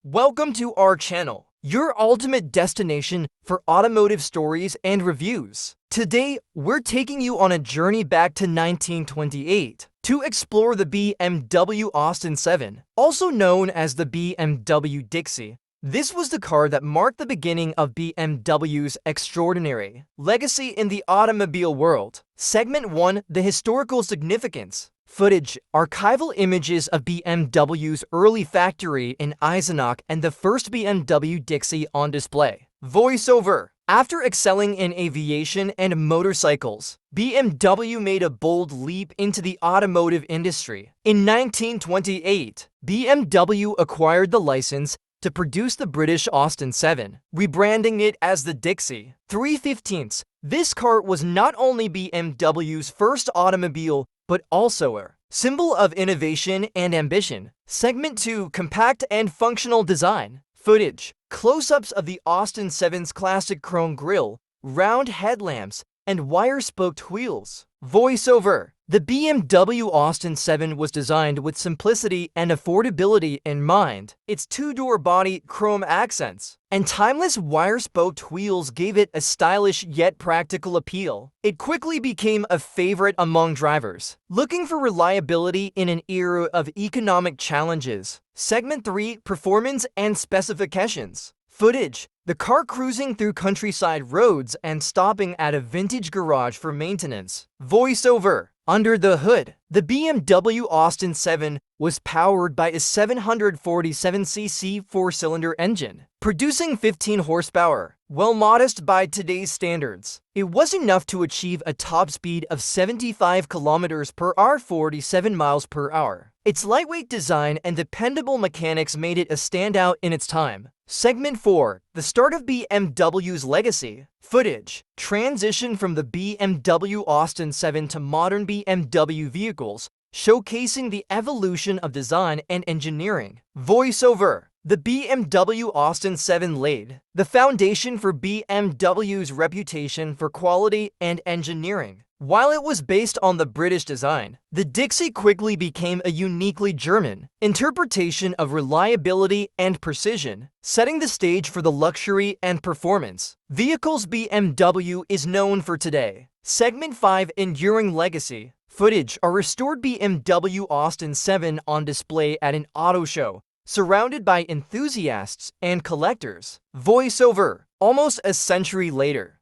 Welcome to our channel, your ultimate destination for automotive stories and reviews. Today, we're taking you on a journey back to 1928 to explore the BMW Austin 7, also known as the BMW Dixi. This was the car that marked the beginning of BMW's extraordinary legacy in the automobile world. Segment 1: The Historical Significance. Footage: archival images of BMW's early factory in Eisenach and the first BMW Dixi on display. Voiceover: after excelling in aviation and motorcycles, BMW made a bold leap into the automotive industry. In 1928, BMW acquired the license to produce the British Austin 7, rebranding it as the Dixi 3/15. This car was not only BMW's first automobile, but also a symbol of innovation and ambition. Segment 2: Compact and Functional Design. Footage: close-ups of the Austin 7's classic chrome grille, round headlamps, and wire-spoked wheels. Voiceover: the BMW Austin 7 was designed with simplicity and affordability in mind. Its two-door body, chrome accents, and timeless wire-spoked wheels gave it a stylish yet practical appeal. It quickly became a favorite among drivers looking for reliability in an era of economic challenges. Segment 3: Performance and Specifications. Footage: the car cruising through countryside roads and stopping at a vintage garage for maintenance. Voiceover: under the hood, the BMW Austin 7 was powered by a 747cc four-cylinder engine, producing 15 horsepower. While modest by today's standards, it was enough to achieve a top speed of 75 kilometers per hour, 47 miles per hour. Its lightweight design and dependable mechanics made it a standout in its time. Segment 4: The start of BMW's legacy. Footage: transition from the BMW Austin 7 to modern BMW vehicles, showcasing the evolution of design and engineering. Voiceover: the BMW Austin 7 laid the foundation for BMW's reputation for quality and engineering. While it was based on the British design, the Dixi quickly became a uniquely German interpretation of reliability and precision, setting the stage for the luxury and performance vehicles BMW is known for today. Segment 5: Enduring Legacy. Footage: a restored BMW Austin 7 on display at an auto show, surrounded by enthusiasts and collectors. Voiceover: almost a century later,